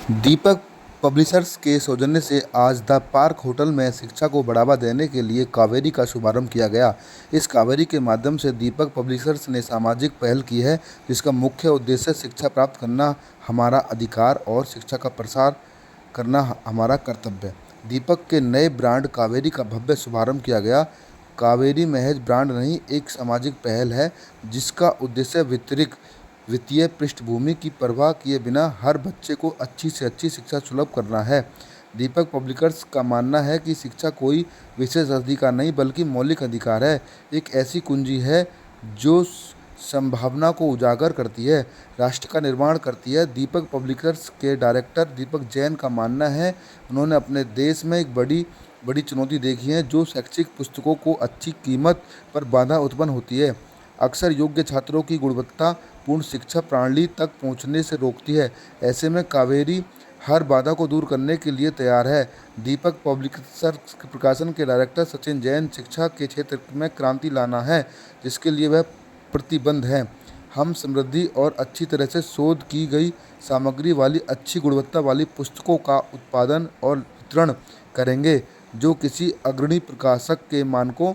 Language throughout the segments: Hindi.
दीपक पब्लिशर्स के सौजन्य से आज द पार्क होटल में शिक्षा को बढ़ावा देने के लिए कावेरी का शुभारंभ किया गया। इस कावेरी के माध्यम से दीपक पब्लिशर्स ने सामाजिक पहल की है, जिसका मुख्य उद्देश्य शिक्षा प्राप्त करना हमारा अधिकार और शिक्षा का प्रसार करना हमारा कर्तव्य। दीपक के नए ब्रांड कावेरी का भव्य शुभारंभ किया गया। कावेरी महज ब्रांड नहीं, एक सामाजिक पहल है जिसका उद्देश्य वित्तीय पृष्ठभूमि की परवाह किए बिना हर बच्चे को अच्छी से अच्छी शिक्षा सुलभ करना है। दीपक पब्लिशर्स का मानना है कि शिक्षा कोई विशेष अधिकार नहीं बल्कि मौलिक अधिकार है, एक ऐसी कुंजी है जो संभावना को उजागर करती है, राष्ट्र का निर्माण करती है। दीपक पब्लिशर्स के डायरेक्टर दीपक जैन का मानना है, उन्होंने अपने देश में एक बड़ी चुनौती देखी है जो शैक्षिक पुस्तकों को अच्छी कीमत पर बाधा उत्पन्न होती है, अक्सर योग्य छात्रों की गुणवत्तापूर्ण शिक्षा प्रणाली तक पहुंचने से रोकती है। ऐसे में कावेरी हर बाधा को दूर करने के लिए तैयार है। दीपक पब्लिशर्स प्रकाशन के डायरेक्टर सचिन जैन, शिक्षा के क्षेत्र में क्रांति लाना है जिसके लिए वह प्रतिबद्ध हैं। हम समृद्धि और अच्छी तरह से शोध की गई सामग्री वाली अच्छी गुणवत्ता वाली पुस्तकों का उत्पादन और वितरण करेंगे जो किसी अग्रणी प्रकाशक के मानकों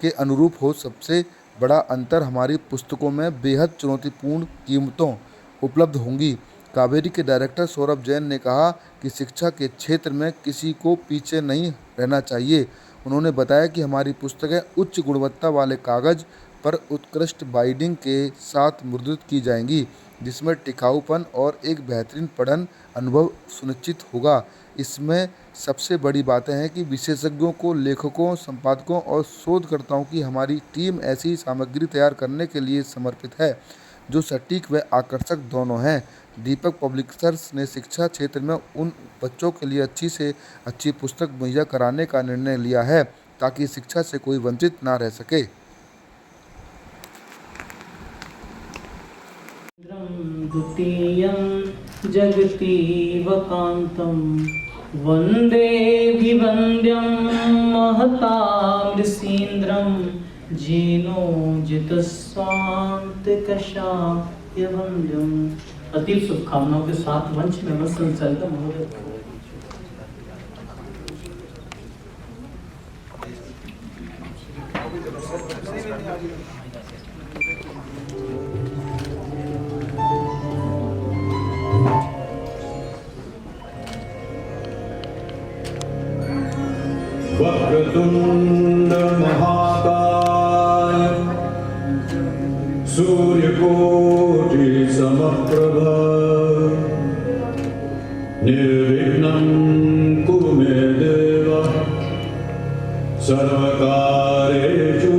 के अनुरूप हो। सबसे बड़ा अंतर, हमारी पुस्तकों में बेहद चुनौतीपूर्ण कीमतों उपलब्ध होंगी। कावेरी के डायरेक्टर सौरभ जैन ने कहा कि शिक्षा के क्षेत्र में किसी को पीछे नहीं रहना चाहिए। उन्होंने बताया कि हमारी पुस्तकें उच्च गुणवत्ता वाले कागज पर उत्कृष्ट बाइंडिंग के साथ मुद्रित की जाएंगी, जिसमें टिकाऊपन और एक बेहतरीन पठन अनुभव सुनिश्चित होगा। इसमें सबसे बड़ी बातें हैं कि विशेषज्ञों को, लेखकों, संपादकों और शोधकर्ताओं की हमारी टीम ऐसी सामग्री तैयार करने के लिए समर्पित है जो सटीक व आकर्षक दोनों है। दीपक पब्लिशर्स ने शिक्षा क्षेत्र में उन बच्चों के लिए अच्छी से अच्छी पुस्तक मुहैया कराने का निर्णय लिया है ताकि शिक्षा से कोई वंचित ना रह सके। द्वितीयं जगतीवकान्तं वन्दे विवन्द्यं महतामृषीन्द्रं जेनो जितस्वान्तकशायवन्द्यम्। अतीव शुभकामनाओं के साथ मंच में मैं संचालित महोदय वक्रतुंड महाकाय सूर्यकोटि समप्रभ निर्विघ्नं कुरु मे देव सर्वकार्येषु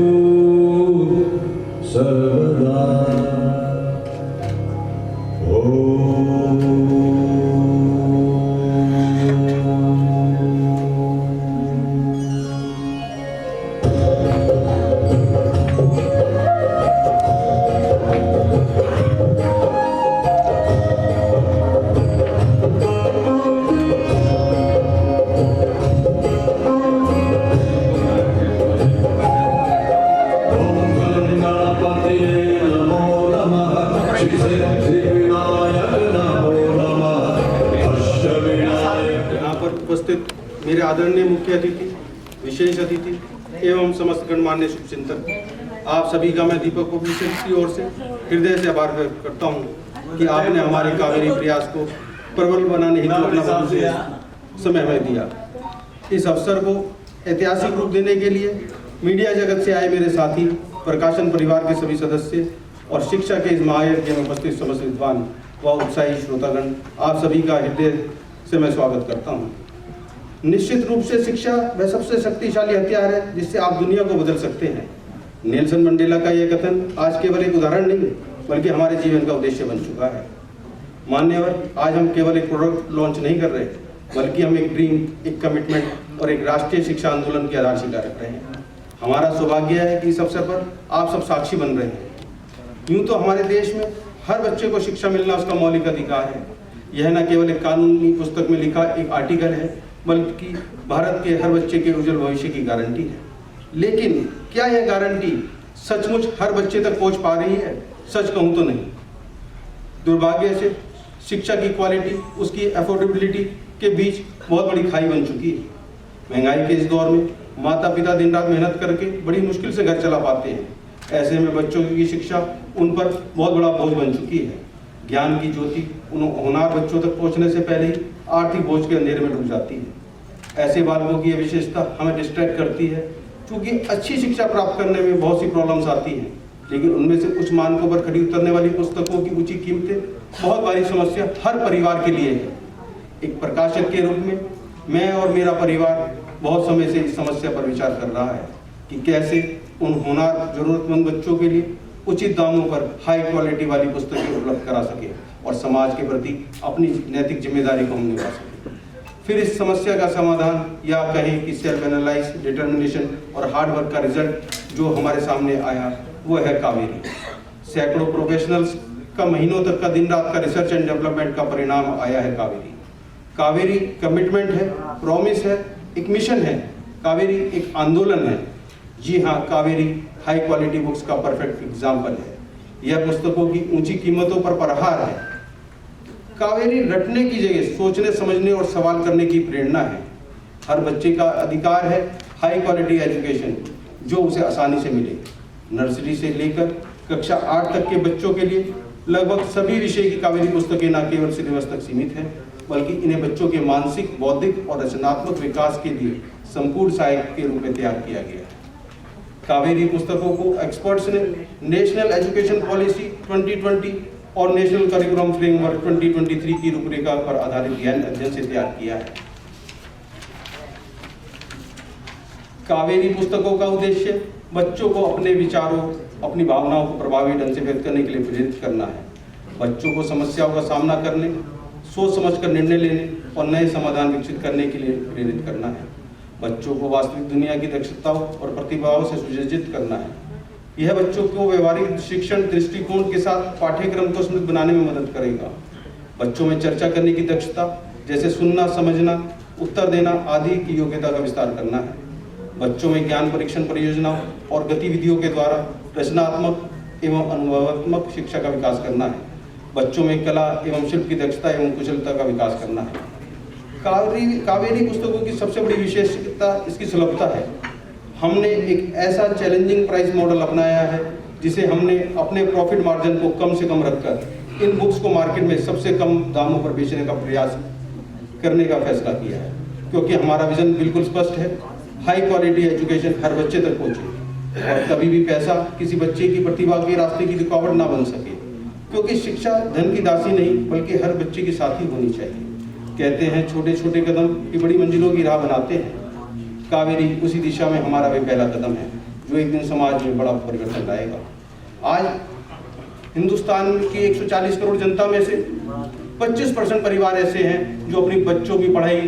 सर्वदा। यहाँ पर उपस्थित मेरे आदरणीय मुख्य अतिथि, विशेष अतिथि एवं समस्त गणमान्य शुभचिंतक, आप सभी का मैं दीपक पब्लिशर्स की ओर से हृदय से आभार व्यक्त करता हूँ कि आपने हमारे कावेरी प्रयास को प्रबल बनाने हेतु अपना समय हमें दिया। इस अवसर को ऐतिहासिक रूप देने के लिए मीडिया जगत से आए मेरे साथी, प्रकाशन परिवार के सभी सदस्य और शिक्षा के इस महायज्ञ में उपस्थित समस्त विद्वान व उत्साही श्रोतागण, आप सभी का हृदय से मैं स्वागत करता हूं। निश्चित रूप से शिक्षा वह सबसे शक्तिशाली हथियार है जिससे आप दुनिया को बदल सकते हैं। नेल्सन मंडेला का यह कथन आज केवल एक उदाहरण नहीं बल्कि हमारे जीवन का उद्देश्य बन चुका है। मान्यवर, आज हम केवल एक प्रोडक्ट लॉन्च नहीं कर रहे बल्कि हम एक ड्रीम, एक कमिटमेंट और एक राष्ट्रीय शिक्षा आंदोलन की आधारशिला रख रहे हैं। हमारा सौभाग्य है कि इस अवसर पर आप सब साक्षी बन रहे हैं। यूं तो हमारे देश में हर बच्चे को शिक्षा मिलना उसका मौलिक अधिकार है। यह न केवल एक कानूनी पुस्तक में लिखा एक आर्टिकल है बल्कि भारत के हर बच्चे के उज्जवल भविष्य की गारंटी है। लेकिन क्या यह गारंटी सचमुच हर बच्चे तक पहुंच पा रही है? सच कहूं तो नहीं। दुर्भाग्य से शिक्षा की क्वालिटी, उसकी अफोर्डेबिलिटी के बीच बहुत बड़ी खाई बन चुकी है। महंगाई के इस दौर में माता पिता दिन रात मेहनत करके बड़ी मुश्किल से घर चला पाते हैं। ऐसे में बच्चों की शिक्षा उन पर बहुत बड़ा बोझ बन चुकी है। ज्ञान की ज्योति उन होनहार बच्चों तक पहुंचने से पहले ही आर्थिक बोझ के अंधेरे में डूब जाती है। ऐसे बालकों की यह विशेषता हमें डिस्ट्रैक्ट करती है, क्योंकि अच्छी शिक्षा प्राप्त करने में बहुत सी प्रॉब्लम्स आती हैं, लेकिन उनमें से उच्च मानकों पर खड़ी उतरने वाली पुस्तकों की ऊंची कीमतें बहुत बड़ी समस्या हर परिवार के लिए है। एक प्रकाशक के रूप में मैं और मेरा परिवार बहुत समय से इस समस्या पर विचार कर रहा है कि कैसे उन होनहार जरूरतमंद बच्चों के लिए उचित दामों पर हाई क्वालिटी वाली पुस्तकें उपलब्ध करा सके और समाज के प्रति अपनी नैतिक जिम्मेदारी को हम निभा सकें। फिर इस समस्या का समाधान, या कहें कि सेल्फ एनालाइज, डिटर्मिनेशन और हार्ड वर्क का रिजल्ट जो हमारे सामने आया वो है कावेरी। सैकड़ों प्रोफेशनल्स का महीनों तक का दिन रात का रिसर्च एंड डेवलपमेंट का परिणाम आया है कावेरी। कावेरी कमिटमेंट है, प्रॉमिस है, एक मिशन है। कावेरी एक आंदोलन है। जी हाँ, कावेरी हाई क्वालिटी बुक्स का परफेक्ट एग्जाम्पल है। यह पुस्तकों की ऊंची कीमतों पर प्रहार है। कावेरी रटने की जगह सोचने, समझने और सवाल करने की प्रेरणा है। हर बच्चे का अधिकार है हाई क्वालिटी एजुकेशन जो उसे आसानी से मिले। नर्सरी से लेकर कक्षा 8 तक के बच्चों के लिए लगभग सभी विषय की कावेरी पुस्तकें न केवल सिलेबस तक सीमित हैं, बल्कि इन्हें बच्चों के मानसिक, बौद्धिक और रचनात्मक विकास के लिए संपूर्ण सहायक के रूप में तैयार किया गया है। कावेरी पुस्तकों को एक्सपर्ट्स ने नेशनल एजुकेशन पॉलिसी 2020 और नेशनल करिकुलम फ्रेमवर्क 2023 की रूपरेखा पर आधारित गहन अध्ययन से तैयार किया है। कावेरी पुस्तकों का उद्देश्य बच्चों को अपने विचारों, अपनी भावनाओं को प्रभावी ढंग से व्यक्त करने के लिए प्रेरित करना है। बच्चों को समस्याओं का सामना करने, सोच समझकर निर्णय लेने और नए समाधान विकसित करने के लिए प्रेरित करना है। बच्चों को वास्तविक दुनिया की दक्षताओं और प्रतिभाओं से सुसज्जित करना है। यह बच्चों को व्यवहारिक शिक्षण दृष्टिकोण के साथ पाठ्यक्रम को समृद्ध बनाने में मदद करेगा। बच्चों में चर्चा करने की दक्षता, जैसे सुनना, समझना, उत्तर देना आदि की योग्यता का विस्तार करना है। बच्चों में ज्ञान परीक्षण परियोजनाओं और गतिविधियों के द्वारा रचनात्मक एवं अनुभवात्मक शिक्षा का विकास करना है। बच्चों में कला एवं शिल्प की दक्षता एवं कुशलता का विकास करना है। कावेरी पुस्तकों की सबसे बड़ी विशेषता इसकी सुलभता है। हमने एक ऐसा चैलेंजिंग प्राइस मॉडल अपनाया है जिसे हमने अपने प्रॉफिट मार्जिन को कम से कम रखकर इन बुक्स को मार्केट में सबसे कम दामों पर बेचने का प्रयास करने का फैसला किया है, क्योंकि हमारा विजन बिल्कुल स्पष्ट है। हाई क्वालिटी एजुकेशन हर बच्चे तक पहुंचे और कभी भी पैसा किसी बच्चे की प्रतिभा के रास्ते की रुकावट ना बन सके, क्योंकि शिक्षा धन की दासी नहीं बल्कि हर बच्चे की साथी होनी चाहिए। कहते हैं छोटे छोटे कदम की बड़ी मंजिलों की राह बनाते हैं। कावेरी उसी दिशा में हमारा भी पहला कदम है जो एक दिन समाज में बड़ा परिवर्तन लाएगा। आज हिंदुस्तान की 140 करोड़ जनता में से 25% परिवार ऐसे हैं जो अपनी बच्चों की पढ़ाई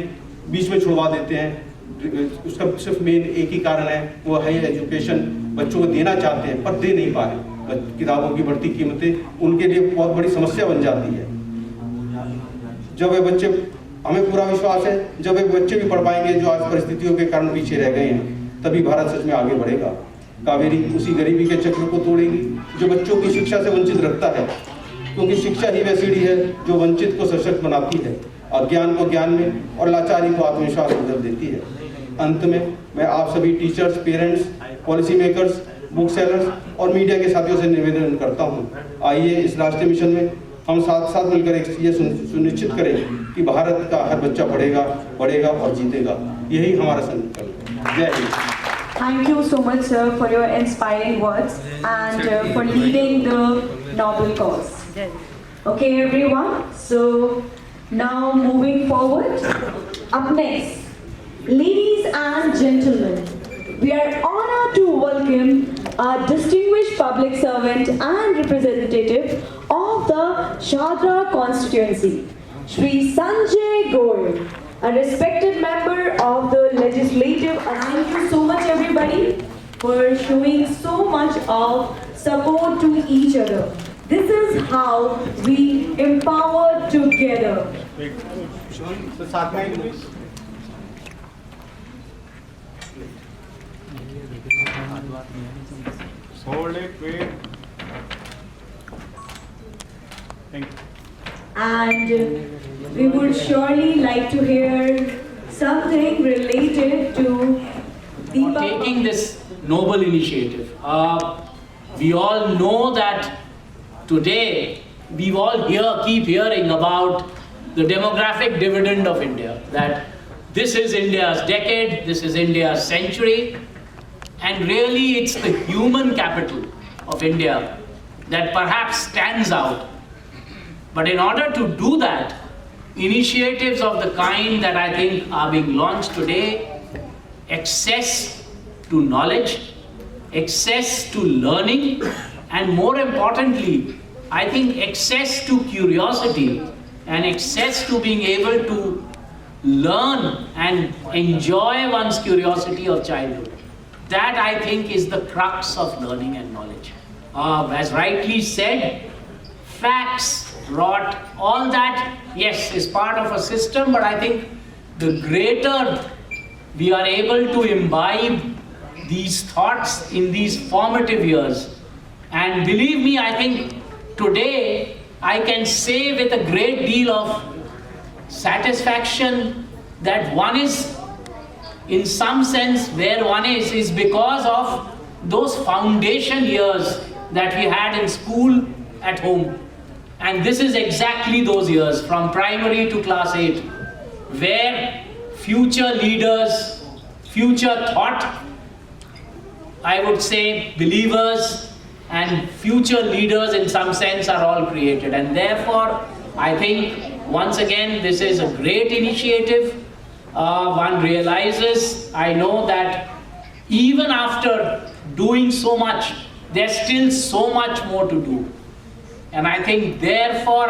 बीच में छुड़वा देते हैं। उसका सिर्फ मेन एक ही कारण है, वो हाई एजुकेशन बच्चों को देना चाहते हैं पर दे नहीं पा रहे। किताबों की बढ़ती कीमतें उनके लिए बहुत बड़ी समस्या बन जाती है। जब वे बच्चे, हमें पूरा विश्वास है जब वे बच्चे भी पढ़ पाएंगे जो आज परिस्थितियों के कारण पीछे रह गए हैं, तभी भारत सच में आगे बढ़ेगा। कावेरी उसी गरीबी के चक्र को तोड़ेगी जो बच्चों की शिक्षा से वंचित रखता है, क्योंकि शिक्षा ही वह सीढ़ी है जो वंचित को सशक्त बनाती है, अज्ञान को ज्ञान में और लाचारी को आत्मविश्वास में बदल देती है। अंत में मैं आप सभी teachers, parents, policy makers, book sellers और मीडिया के साथियों से निवेदन करता हूँ, आइए इस राष्ट्रीय मिशन में हम साथ मिलकर ये सुनिश्चित करें कि भारत का हर बच्चा पढ़ेगा, बढ़ेगा और जीतेगा। यही हमारा संकल्प है। जय Hind. Thank you so much, sir, for your inspiring words and for leading the noble cause. Okay, everyone. So now moving forward, up next, ladies and gentlemen, we are honored to welcome our distinguished public servant and representative of the Shadra constituency, Shri Sanjay Goyal, a respected member of the Legislative Assembly. Thank you so much, everybody, for showing so much of support to each other. This is how we empower together. Hold it, wait. Thank you. and we would surely like to hear something related to Deepak. Taking this noble initiative. We all know that today we all keep hearing about the demographic dividend of India, that this is India's decade, this is India's century, and really it's the human capital of India that perhaps stands out. But in order to do that, initiatives of the kind that I think are being launched today, access to knowledge, access to learning, and more importantly, I think access to curiosity and access to being able to learn and enjoy one's curiosity of childhood. That I think is the crux of learning and knowledge. As rightly said, facts, rot, all that, yes, is part of a system, but I think the greater we are able to imbibe these thoughts in these formative years, and believe me, I think today I can say with a great deal of satisfaction that one is, in some sense, where one is because of those foundation years that we had in school, at home. And this is exactly those years, from primary to class 8, where future leaders, future thought, I would say believers, and future leaders in some sense are all created. And therefore, I think, once again, this is a great initiative. One realizes, I know that even after doing so much, there's still so much more to do. And I think, therefore,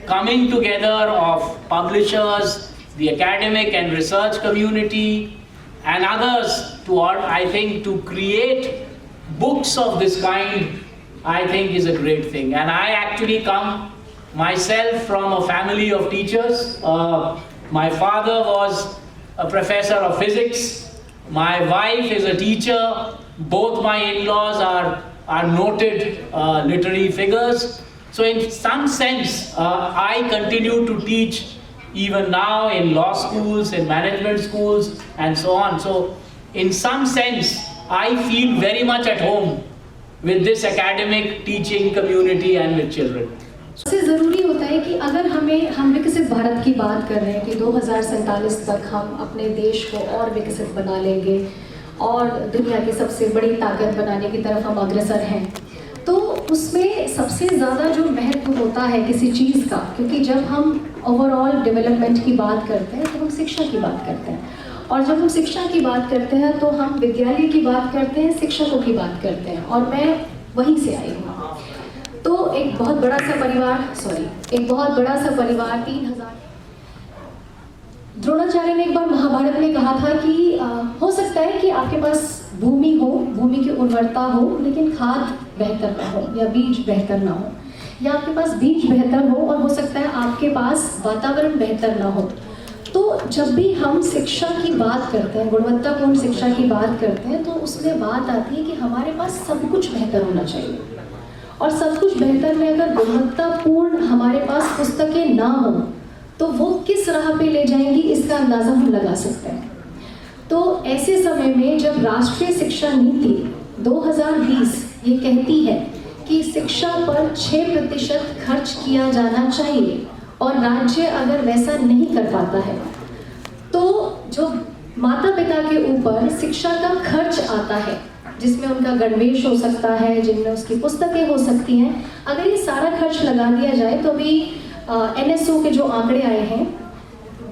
coming together of publishers, the academic and research community, and others to create books of this kind, I think is a great thing. And I actually come myself from a family of teachers. My father was a professor of physics. My wife is a teacher. Both my in-laws are noted literary figures. So in some sense, I continue to teach even now in law schools, in management schools, and so on. So in some sense, I feel very much at home with this academic teaching community and with children. सबसे ज़रूरी होता है कि अगर हम विकसित भारत की बात कर रहे हैं कि 2047 तक हम अपने देश को और विकसित बना लेंगे और दुनिया की सबसे बड़ी ताकत बनाने की तरफ हम अग्रसर हैं, तो उसमें सबसे ज़्यादा जो महत्व होता है किसी चीज़ का, क्योंकि जब हम ओवरऑल डेवलपमेंट की बात करते हैं तो हम शिक्षा की बात करते हैं, और जब हम शिक्षा की बात करते हैं तो हम विद्यालय की बात करते हैं, शिक्षकों की बात करते हैं, और मैं वहीं से आई हूँ। तो एक बहुत बड़ा सा परिवार 3000। द्रोणाचार्य ने एक बार महाभारत में कहा था कि हो सकता है कि आपके पास भूमि की उर्वरता हो, लेकिन खाद बेहतर ना हो या बीज बेहतर ना हो, या आपके पास बीज बेहतर हो और हो सकता है आपके पास वातावरण बेहतर ना हो। तो जब भी हम शिक्षा की बात करते हैं, गुणवत्तापूर्ण शिक्षा की बात करते हैं, तो उसमें बात आती है कि हमारे पास सब कुछ बेहतर होना चाहिए, और सब कुछ बेहतर में अगर गुणवत्तापूर्ण हमारे पास पुस्तकें ना हो तो वो किस राह पे ले जाएंगी, इसका अंदाज़ा हम लगा सकते हैं। तो ऐसे समय में जब राष्ट्रीय शिक्षा नीति 2020 ये कहती है कि शिक्षा पर 6% खर्च किया जाना चाहिए, और राज्य अगर वैसा नहीं कर पाता है तो जो माता पिता के ऊपर शिक्षा का खर्च आता है, जिसमें उनका गणवेश हो सकता है, जिनमें उसकी पुस्तकें हो सकती हैं, अगर ये सारा खर्च लगा दिया जाए तो अभी NSO के जो आंकड़े आए हैं,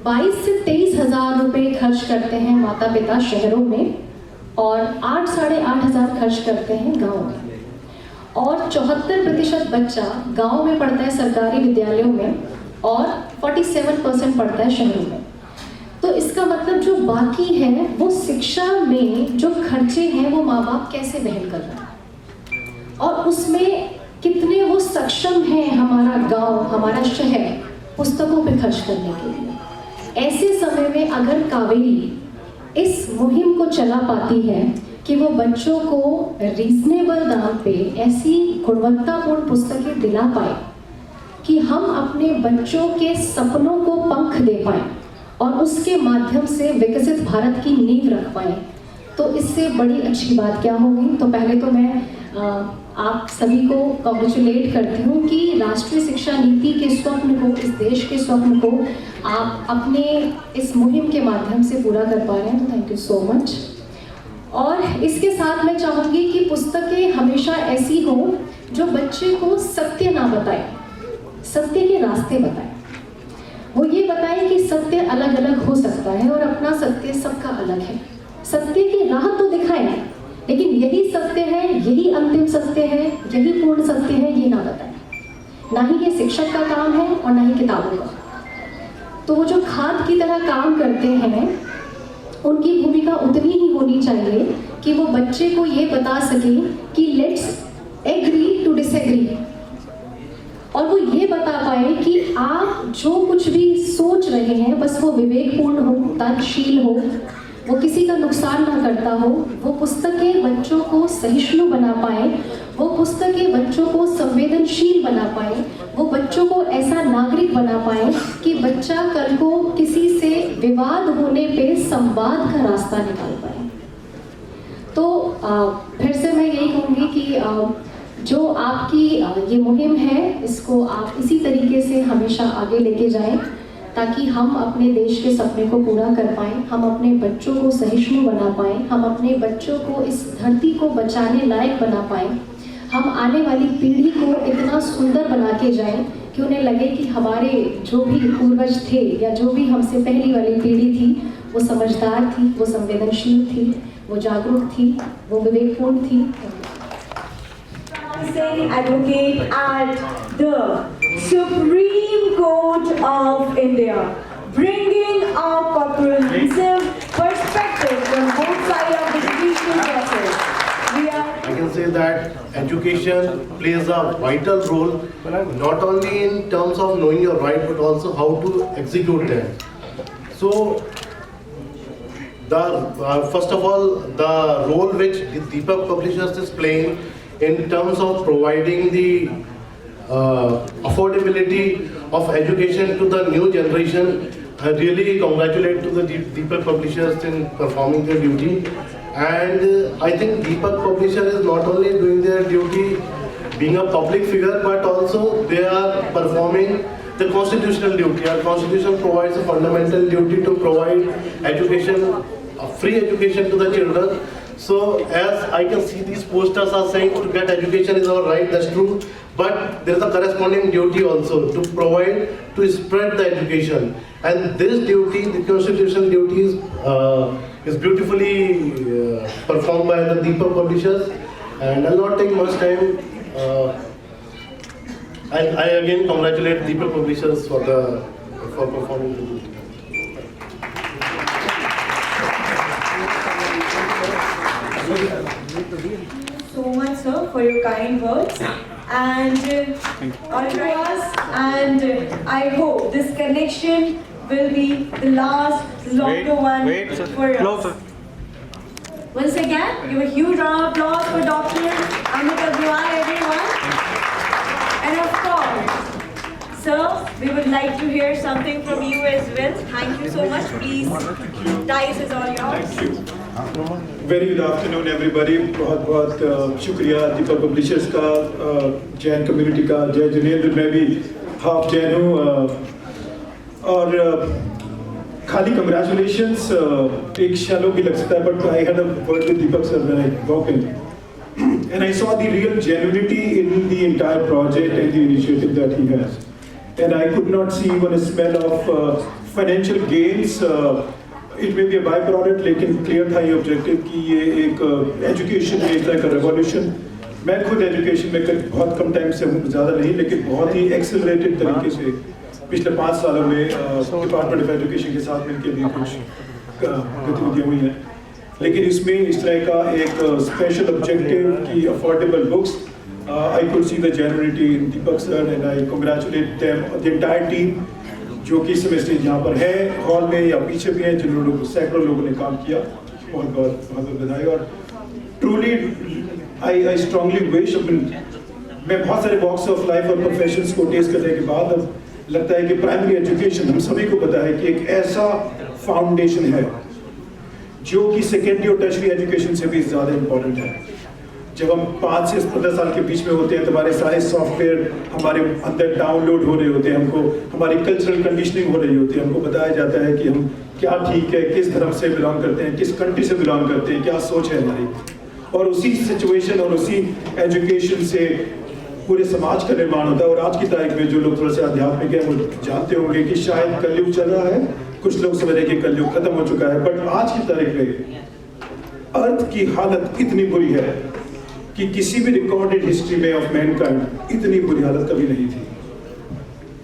22 से 23 हज़ार रुपये खर्च करते हैं माता पिता शहरों में, और 8 साढ़े 8 हज़ार खर्च करते हैं गाँव में, और 74% बच्चा गाँव में पढ़ता है सरकारी विद्यालयों में, और 47% पढ़ता है शहरों में। तो इसका मतलब जो बाकी है वो शिक्षा में जो खर्चे हैं वो माँ बाप कैसे वहन कर रहे हैं, और उसमें कितने वो सक्षम हैं हमारा गांव, हमारा शहर पुस्तकों पे खर्च करने के लिए। ऐसे समय में अगर कावेरी इस मुहिम को चला पाती है कि वो बच्चों को रीजनेबल दाम पे ऐसी गुणवत्तापूर्ण पुस्तकें दिला पाए, कि हम अपने बच्चों के सपनों को पंख दे पाएं और उसके माध्यम से विकसित भारत की नींव रख पाएं, तो इससे बड़ी अच्छी बात क्या होगी। तो पहले तो मैं आप सभी को कॉन्ग्रेचुलेट करती हूँ कि राष्ट्रीय शिक्षा नीति के स्वप्न को, इस देश के स्वप्न को आप अपने इस मुहिम के माध्यम से पूरा कर पा रहे हैं, तो थैंक यू सो मच। और इसके साथ मैं चाहूँगी कि पुस्तकें हमेशा ऐसी हो जो बच्चे को सत्य ना बताए, सत्य के रास्ते बताए। वो ये बताए कि सत्य अलग अलग हो सकता है और अपना सत्य सबका अलग है। सत्य की राह तो दिखाएं, लेकिन यही सत्य है, यही अंतिम सत्य है, यही पूर्ण सत्य है, ये ना बताएं। ना ही ये शिक्षक का काम है और ना ही किताबों का। तो वो जो खाद की तरह काम करते हैं, उनकी भूमिका उतनी ही होनी चाहिए कि वो बच्चे को ये बता सके कि लेट्स एग्री टू डिसएग्री, और वो ये बता पाए कि आप जो कुछ भी सोच रहे हैं बस वो विवेकपूर्ण हो, तर्कशील हो, वो किसी का नुकसान ना करता हो। वो पुस्तकें बच्चों को सहिष्णु बना पाए, वो पुस्तकें बच्चों को संवेदनशील बना पाए, वो बच्चों को ऐसा नागरिक बना पाए कि बच्चा कल को किसी से विवाद होने पे संवाद का रास्ता निकाल पाए। तो फिर से मैं यही कहूँगी कि जो आपकी ये मुहिम है, इसको आप इसी तरीके से हमेशा आगे लेके जाएं, ताकि हम अपने देश के सपने को पूरा कर पाएं, हम अपने बच्चों को सहिष्णु बना पाएं, हम अपने बच्चों को इस धरती को बचाने लायक बना पाएं, हम आने वाली पीढ़ी को इतना सुंदर बना के जाएं कि उन्हें लगे कि हमारे जो भी पूर्वज थे या जो भी हमसे पहली वाली पीढ़ी थी, वो समझदार थी, वो संवेदनशील थी, वो जागरूक थी, वो विवेकपूर्ण थी। Advocate at the Supreme Court of India, bringing a comprehensive perspective from both sides of the judicial process. I can say that education plays a vital role, not only in terms of knowing your right, but also how to execute them. So, first of all, the role which Deepak Publishers is playing in terms of providing the affordability of education to the new generation, I really congratulate to the Deepak Publishers in performing their duty. And I think Deepak Publisher is not only doing their duty being a public figure, but also they are performing the constitutional duty. Our constitution provides a fundamental duty to provide education, free education to the children. So as I can see, these posters are saying to get education is our right, that's true, but there is a corresponding duty also to provide, to spread the education. And this duty, the constitutional duty is beautifully performed by the Deepak Publishers, and I'll not take much time. I again congratulate Deepak Publishers for performing the duty. So much, sir, for your kind words. And I hope this connection will be the last longer one for us. Once again, give a huge round of applause for Dr. Amit Agrawal, everyone. And of course, sir, we would like to hear something from you as well. Thank you so much. Please, Dice is all yours. Thank you. Very good afternoon everybody. बहुत बहुत शुक्रिया दीपक पब्लिशर्स का, जैन कम्युनिटी का। जय जिनेंद्र, मैं भी हाफ जैन हूँ और खाली कंग्रेचुलेशंस एक शैलो भी लग सकता है, but I had a word with Deepak sir when I walk in and I saw the real genuinity in the entire project and the initiative that he has, and I could not see even a smell of financial gains. It may be a byproduct, लेकिन क्लियर था ये ऑब्जेक्टिव कि ये एक एजुकेशन में एक तरह का रेवोल्यूशन। मैं खुद एजुकेशन में बहुत कम टाइम से हूँ, ज़्यादा नहीं, लेकिन बहुत ही एक्सेलरेटेड तरीके से पिछले 5 सालों में डिपार्टमेंट ऑफ एजुकेशन के साथ मिलकर भी कुछ गतिविधियाँ हुई हैं। लेकिन इसमें इस तरह का एक स्पेशल ऑब्जेक्टिव की affordable books, I could see the genuinity in Deepak sir and I congratulate them, the entire team जो कि इस समय से यहाँ पर है हॉल में या पीछे भी हैं, जिन्होंने सैकड़ों लोगों ने काम किया। बहुत बहुत बहुत बधाई। और ट्रूली आई स्ट्रांगली विश, मैं बहुत सारे वॉक्स ऑफ लाइफ और प्रोफेशंस को टेस्ट करने के बाद अब लगता है कि प्राइमरी एजुकेशन हम सभी को पता है कि एक ऐसा फाउंडेशन है जो कि सेकेंडरी और टर्शरी एजुकेशन से भी ज़्यादा इम्पोर्टेंट है। जब हम 5 से 15 साल के बीच में होते हैं तो हमारे सारे सॉफ्टवेयर हमारे अंदर डाउनलोड हो रहे होते हैं, हमको हमारी कल्चरल कंडीशनिंग हो रही होती है, हमको बताया जाता है कि हम क्या ठीक है, किस धर्म से बिलोंग करते हैं, किस कंट्री से बिलोंग करते हैं, क्या सोच है हमारी। और उसी सिचुएशन और उसी एजुकेशन से पूरे समाज का निर्माण होता है। और आज की तारीख में जो लोग थोड़ा सा आध्यात्मिक है वो जानते होंगे कि शायद कलयुग चल रहा है, कुछ लोग समझ रहे हैं कि कलयुग खत्म हो चुका है, बट आज की तारीख में अर्थ की हालत इतनी बुरी है कि किसी भी रिकॉर्डेड हिस्ट्री में ऑफ मैनकाइंड इतनी बुरी हालत कभी नहीं थी।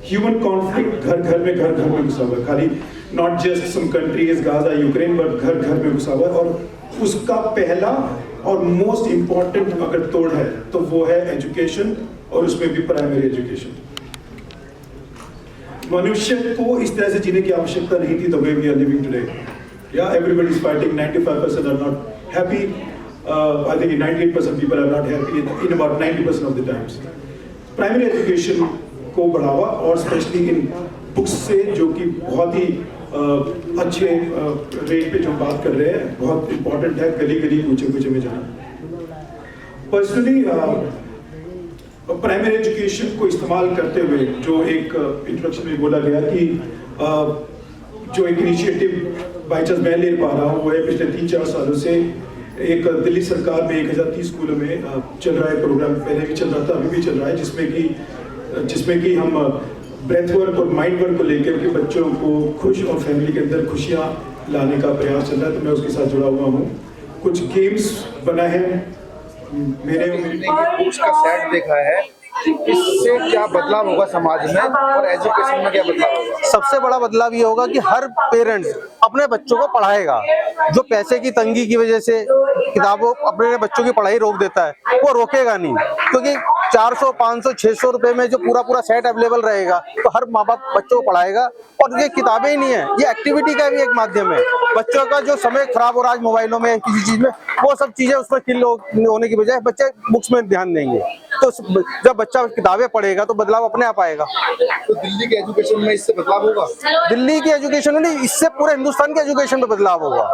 ह्यूमन कॉन्फ्लिक्ट घर घर में घुसा हुआ है, खाली not just some countries Gaza Ukraine, but घर घर में घुसा हुआ है। और उसका पहला और मोस्ट इंपॉर्टेंट अगर तोड़ है तो वो है एजुकेशन, और उसमें भी प्राइमरी एजुकेशन। मनुष्य को इस तरह से जीने की आवश्यकता नहीं थी the way we are living today. या everybody is fighting, 95% are not happy, I think 98% people are not happy in about 90% of the times. Primary education को बढ़ावा, और स्पेशली इन बुक्स से जो कि बहुत ही अच्छे रेट पे जो बात कर रहे हैं, बहुत इंपॉर्टेंट है गली गली कूचे में जाना। पर्सनली प्राइमरी एजुकेशन को इस्तेमाल करते हुए जो एक इंट्रोडक्शन में बोला गया कि जो एक इनिशिएटिव बाई चांस मैं ले पा रहा हूँ वो है पिछले 3-4 सालों से एक दिल्ली सरकार में 1030 स्कूलों में चल रहा है प्रोग्राम, पहले भी चल रहा था, अभी भी चल रहा है, जिसमें कि हम ब्रेथ वर्क और माइंड वर्क को लेकर के बच्चों को खुश और फैमिली के अंदर खुशियाँ लाने का प्रयास चल रहा है। तो मैं उसके साथ जुड़ा हुआ हूँ। कुछ गेम्स बना है मेरे बुक्स का सेट देखा है, इससे क्या बदलाव होगा समाज में और एजुकेशन में क्या बदलाव होगा? सबसे बड़ा बदलाव ये होगा कि हर पेरेंट्स अपने बच्चों को पढ़ाएगा। जो पैसे की तंगी की वजह से किताबों अपने बच्चों की पढ़ाई रोक देता है, वो रोकेगा नहीं, क्योंकि 400, 500, 600 रुपए में जो पूरा सेट अवेलेबल रहेगा तो हर माँ बाप बच्चों को पढ़ाएगा। और ये किताबें ही नहीं है, ये एक्टिविटी का भी एक माध्यम है। बच्चों का जो समय खराब हो रहा है मोबाइलों में किसी चीज में, वो सब चीजें उसमें किल होने की बजाय बच्चे बुक्स में ध्यान देंगे। तो जब बच्चा किताबें पढ़ेगा तो बदलाव अपने आप आएगा। तो दिल्ली के एजुकेशन में इससे बदलाव होगा? दिल्ली की एजुकेशन में नहीं, इससे पूरे हिंदुस्तान के एजुकेशन में बदलाव होगा।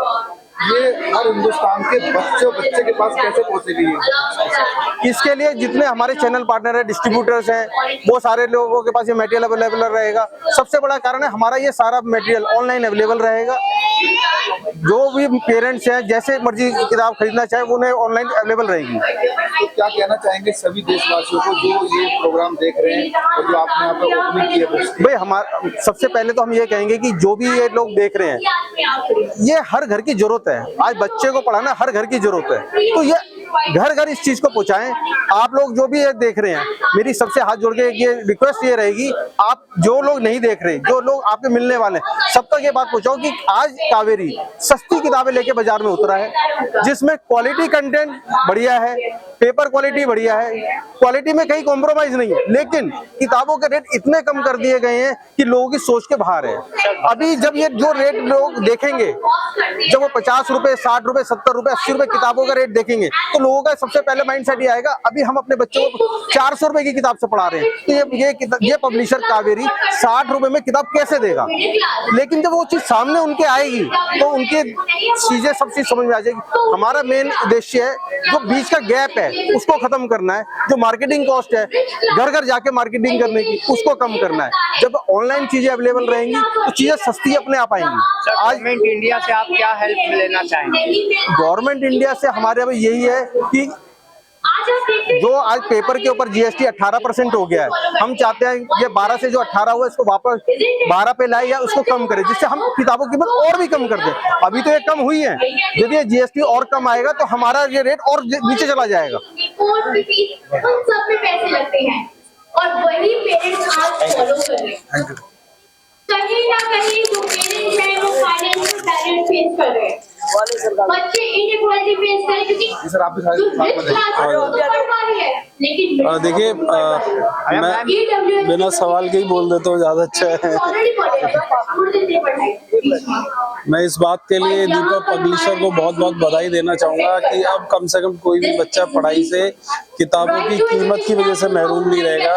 ये हर हिंदुस्तान के बच्चे के पास कैसे पहुंचेगी? इसके लिए जितने हमारे चैनल पार्टनर है, डिस्ट्रीब्यूटर्स हैं, वो सारे लोगों के पास ये मटेरियल अवेलेबल रहेगा। सबसे बड़ा कारण है हमारा ये सारा मटेरियल ऑनलाइन अवेलेबल रहेगा। जो भी पेरेंट्स हैं जैसे मर्जी किताब खरीदना चाहे वो उन्हें ऑनलाइन अवेलेबल रहेगी। तो क्या कहना चाहेंगे सभी देशवासियों को जो ये प्रोग्राम देख रहे हैं और जो आपने यहाँ पे ओपनिंग की है? भाई हमारा सबसे पहले तो हम ये कहेंगे कि जो भी ये लोग देख रहे हैं, ये हर घर की जरूरत है। आज बच्चे को पढ़ाना हर घर की जरूरत है, तो ये घर घर इस चीज को पहुंचाएं। आप लोग जो भी ये देख रहे हैं, मेरी सबसे हाथ जोड़ के ये रिक्वेस्ट ये रहेगी, आप जो लोग नहीं देख रहे, जो लोग आपके मिलने वाले हैं, सब तक ये बात पहुंचाओ कि आज कावेरी सस्ती किताबें लेके बाजार में उतरा है, जिसमें क्वालिटी कंटेंट बढ़िया है, पेपर क्वालिटी बढ़िया है, क्वालिटी में कहीं कॉम्प्रोमाइज नहीं है, लेकिन किताबों के रेट इतने कम कर दिए गए हैं कि लोगों की सोच के बाहर है। अभी जब ये जो रेट लोग देखेंगे, जब वो 50 रुपए, 60 रुपए, 70 रुपए, 80 रुपए किताबों का रेट देखेंगे, तो लोगों का सबसे पहले माइंडसेट ये आएगा, अभी हम अपने बच्चों को 400 रुपए की किताब से पढ़ा रहे हैं, तो ये पब्लिशर कावेरी 60 रुपए में किताब कैसे देगा? लेकिन जब वो चीज सामने उनके आएगी तो उनके चीजें सब चीज समझ में आ जाएगी। हमारा मेन उद्देश्य है जो बीच का गैप है उसको खत्म करना है, जो मार्केटिंग कॉस्ट है घर घर जाके मार्केटिंग करने की, उसको कम करना है। जब ऑनलाइन चीजें अवेलेबल रहेंगी तो चीजें सस्ती अपने आप आएंगी। आज गवर्नमेंट इंडिया से आप क्या हेल्प लेना चाहेंगे? गवर्नमेंट इंडिया से हमारे अभी यही है कि जो आज पेपर के ऊपर जीएसटी 18% हो गया है, हम चाहते हैं ये 12 से जो 18 हुआ इसको वापस 12 पे लाए या उसको कम करें, जिससे हम किताबों की कीमत और भी कम कर दें। अभी तो ये कम हुई है, यदि ये जीएसटी और कम आएगा तो हमारा ये रेट और नीचे चला जाएगा। उन सब में पैसे लगते हैं और वही पेरेंट्स आज फॉलो कर रहे हैं। कहीं ना कहीं जो पेरेंट्स हैं वो फाइनेंशियल बैरियर फेस कर रहे हैं। बच्चे इनइक्वालिटी फेस करें क्योंकि सर आपके साथ जो रिच क्लास है वो तो पढ़ पा रही है लेकिन देखिए मैं बिना सवाल के ही बोल देता हूँ, ज़्यादा अच्छा है। ऑलरेडी पढ़े पढ़ाई मैं इस बात के लिए दीपक पब्लिशर को बहुत बहुत बधाई देना चाहूँगा कि अब कम से कम कोई भी बच्चा पढ़ाई से किताबों की कीमत की वजह से महरूम नहीं रहेगा।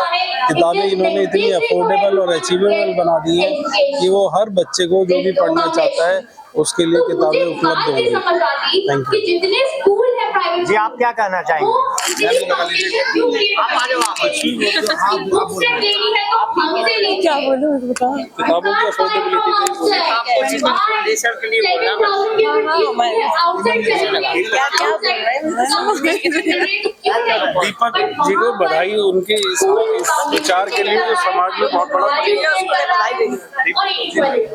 किताबें इन्होंने इतनी अफोर्डेबल और अचीवेबल बना दी हैं कि वो हर बच्चे को जो भी पढ़ना चाहता है उसके लिए किताबें उपलब्ध होंगी। Thank you. जितने स्कूल है प्राइवेट जी, आप क्या कहना चाहेंगे? क्या बोलूं बताओ। किताबों की अफोर्डेबिलिटी दीपक जी को बधाई, उनके इस विचार के लिए जो समाज में बहुत बड़ा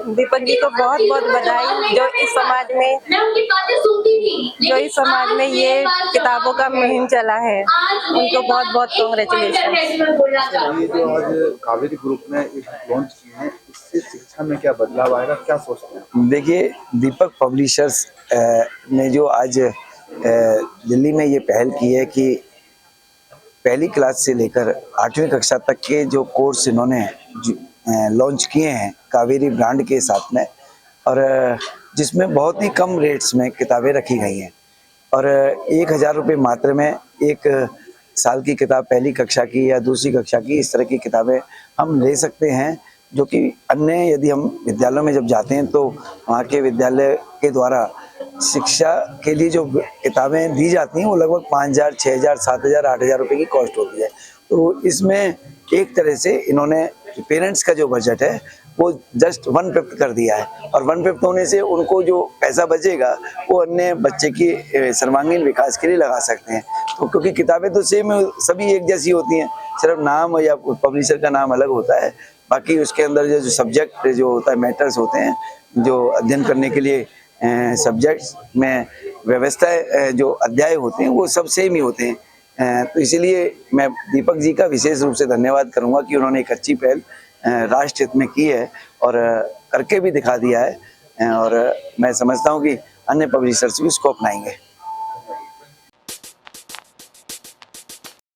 दीपक जी को बहुत बहुत बधाई जो इस समाज में ये किताबों का मुहिम चला है, उनको बहुत बहुत कांग्रेचुलेशन। ये जो आज कावेरी ग्रुप ने लॉन्च किए हैं, इससे शिक्षा में क्या बदलाव आएगा, क्या सोचते हैं? देखिए, दीपक पब्लिशर्स ने जो आज दिल्ली में ये पहल की है कि पहली क्लास से लेकर 8वीं कक्षा तक के जो कोर्स इन्होंने लॉन्च किए हैं कावेरी ब्रांड के साथ में, और जिसमें बहुत ही कम रेट्स में किताबें रखी गई हैं और 1000 रुपये मात्र में एक साल की किताब, पहली कक्षा की या दूसरी कक्षा की, इस तरह की किताबें हम ले सकते हैं। जो कि अन्य यदि हम विद्यालयों में जब जाते हैं तो वहाँ के विद्यालय के द्वारा शिक्षा के लिए जो किताबें दी जाती हैं वो लगभग 5000, 6000, 7000, 8000 रुपये की कॉस्ट होती है। तो इसमें एक तरह से इन्होंने पेरेंट्स का जो बजट है वो जस्ट 1/5 कर दिया है, और 1/5 होने से उनको जो पैसा बचेगा वो अन्य बच्चे की सर्वांगीण विकास के लिए लगा सकते हैं। तो क्योंकि किताबें तो सेम सभी एक जैसी होती हैं, सिर्फ नाम या पब्लिशर का नाम अलग होता है, बाकी उसके अंदर जो सब्जेक्ट जो होता है, मैटर्स होते हैं, जो अध्ययन करने के लिए सब्जेक्ट्स में व्यवस्थाएं जो अध्याय होते हैं वो सब सेम ही होते हैं। तो इसीलिए मैं दीपक जी का विशेष रूप से धन्यवाद करूंगा कि उन्होंने एक अच्छी पहल राष्ट्र हित में की है और करके भी दिखा दिया है, और मैं समझता हूं कि अन्य पब्लिशर्स भी इसको अपनाएंगे।